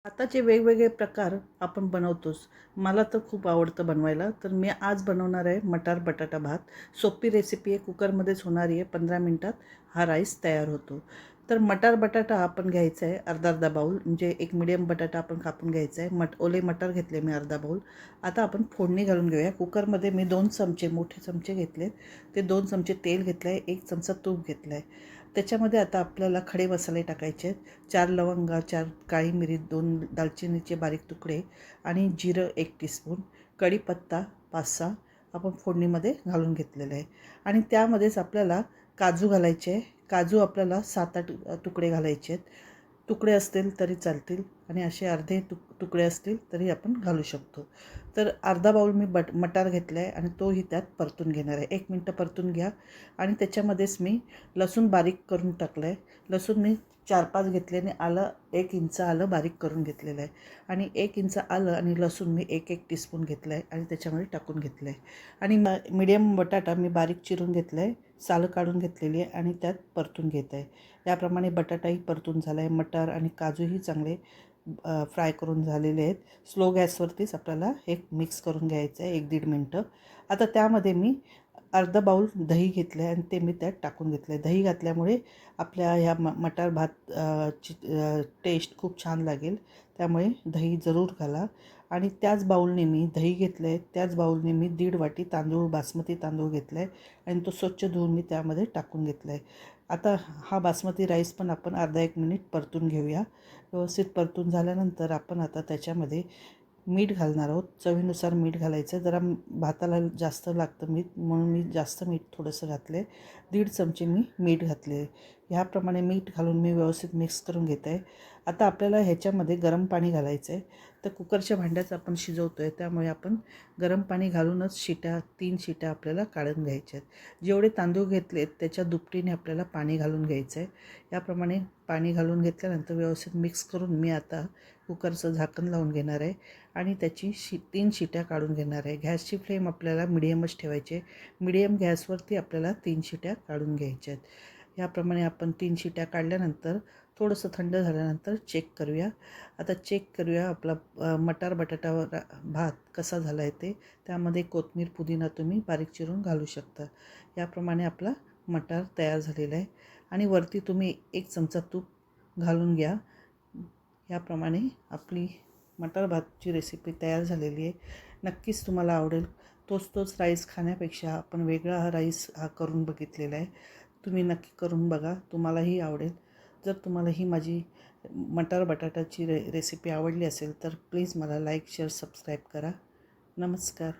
आताचे वेगवेगळे प्रकार आपण बनवतोच. मला तर खूप आवडतं बनवायला. तर मी आज बनवणार आहे मटार बटाटा भात. सोपी रेसिपी आहे, कुकरमध्येच होणारी आहे. 15 मिनटात हा राईस तयार होतो. तर मटार बटाटा आपण घ्यायचा आहे अर्धा बाऊल, म्हणजे एक मीडियम बटाटा आपण कापून घ्यायचा आहे. ओले मटार घेतले मी अर्धा बाऊल. आता आपण फोडणी घालून घेऊया. कुकरमध्ये मी 2 चमचे, मोठे चमचे घेतले. ते 2 चमचे तेल घेतलं आहे, 1 चमचा तूप घेतलं आहे. त्याच्यामध्ये आता आपल्याला खडे मसाले टाकायचे आहेत. 4 लवंगा, 4 काळी मिरी, 2 दालचिनीचे बारीक तुकडे आणि जिरं 1 टीस्पून, कढीपत्ता 5-6 आपण फोडणीमध्ये घालून घेतलेलं आहे. आणि त्यामध्येच आपल्याला काजू घालायचे आहे. काजू आपल्याला 7-8 तुकडे घालायचे आहेत. तुकडे असतील तरी चालतील आणि असे अर्धे तुकडे असतील तरी आपण घालू शकतो. तर अर्धा बाऊल मी मटार घेतला आहे आणि तोही त्यात परतून घेणार आहे. 1 मिनटं परतून घ्या. आणि त्याच्यामध्येच मी लसूण बारीक करून टाकलं आहे. लसूण मी 4-5 घेतले आणि आलं 1 इंच आलं बारीक करून घेतलेलं आहे. आणि 1 इंच आलं आणि लसूण मी 1-1 टीस्पून घेतलं आहे आणि त्याच्यामध्ये टाकून घेतलं आहे. आणि मीडियम बटाटा मी बारीक चिरून घेतलं आहे, सालं काढून घेतलेली आहे आणि त्यात परतून घेत आहे. याप्रमाणे बटाटाही परतून झाला आहे. मटार आणि काजूही चांगले फ्राय करून झालेले आहेत. स्लो गॅसवरतीच आपल्याला हे मिक्स करून घ्यायचं आहे 1-1.5 मिनटं. आता त्यामध्ये मी अर्धा बाऊल दही घेतलं आहे आणि ते मी त्यात टाकून घेतलं आहे. दही घातल्यामुळे आपल्या ह्या मटार भात ची टेस्ट खूप छान लागेल. त्यामुळे दही जरूर घाला. आणि त्याच बाऊलने मी दही घेतलं आहे, त्याच बाऊलने मी 1.5 वाटी तांदूळ, बासमती तांदूळ घेतला आहे आणि तो स्वच्छ धुवून मी त्यामध्ये टाकून घेतला आहे. आता हा बासमती राईस पण आपण अर्धा 1 मिनिट परतून घेऊया. व्यवस्थित परतून झाल्यानंतर आपण आता त्याच्यामध्ये मीठ घालणार आहोत. चवीनुसार मीठ घालायचं. जरा भाताला जास्त लागतं मीठ, म्हणून मी जास्त मीठ थोडंसं घातलं आहे. 1.5 चमचे मी मीठ घातले आहे. ह्याप्रमाणे मीठ घालून मी व्यवस्थित मिक्स करून घेत आहे. आता आपल्याला ह्याच्यामध्ये गरम पाणी घालायचं आहे. तर कुकरच्या भांड्यात आपण शिजवतो आहे, त्यामुळे आपण गरम पाणी घालूनच 3 शिट्या आपल्याला काढून घ्यायच्या आहेत. जेवढे तांदूळ घेतलेत त्याच्या दुपटीने आपल्याला पाणी घालून घ्यायचं आहे. याप्रमाणे पाणी घालून घेतल्यानंतर व्यवस्थित मिक्स करून मी आता कुकरचं झाकण लावून घेणार आहे आणि त्याची 3 शिट्या काढून घेणार आहे. गॅसची फ्लेम आपल्याला मिडियमच ठेवायची आहे. मिडियम गॅसवरती आपल्याला 3 शिट्या काढून घ्यायच्या आहेत. याप्रमाणे आपण 3 शिट्या काढल्यानंतर थोडंसं थंड झाल्यानंतर चेक करूया. आता चेक करूया आपला मटार बटाटा भात कसा झाला आहे ते. त्यामध्ये कोथिंबीर, पुदिना तुम्ही बारीक चिरून घालू शकता. याप्रमाणे आपला मटार तयार झालेला आहे. आणि वरती तुम्ही 1 चमचा तूप घालून घ्या. याप्रमाणे आपली मटार भातची रेसिपी तयार झालेली आहे. नक्कीच तुम्हाला आवडेल. तोच राईस खाण्यापेक्षा आपण वेगळा हा राईस करून बघितलेला आहे. तुम्ही नक्की करून बघा, तुम्हालाही आवडेल. जर तुम्हाला ही माझी मटार बटाटाची रेसिपी आवडली असेल तर प्लीज मला लाईक, शेअर, सबस्क्राईब करा. नमस्कार.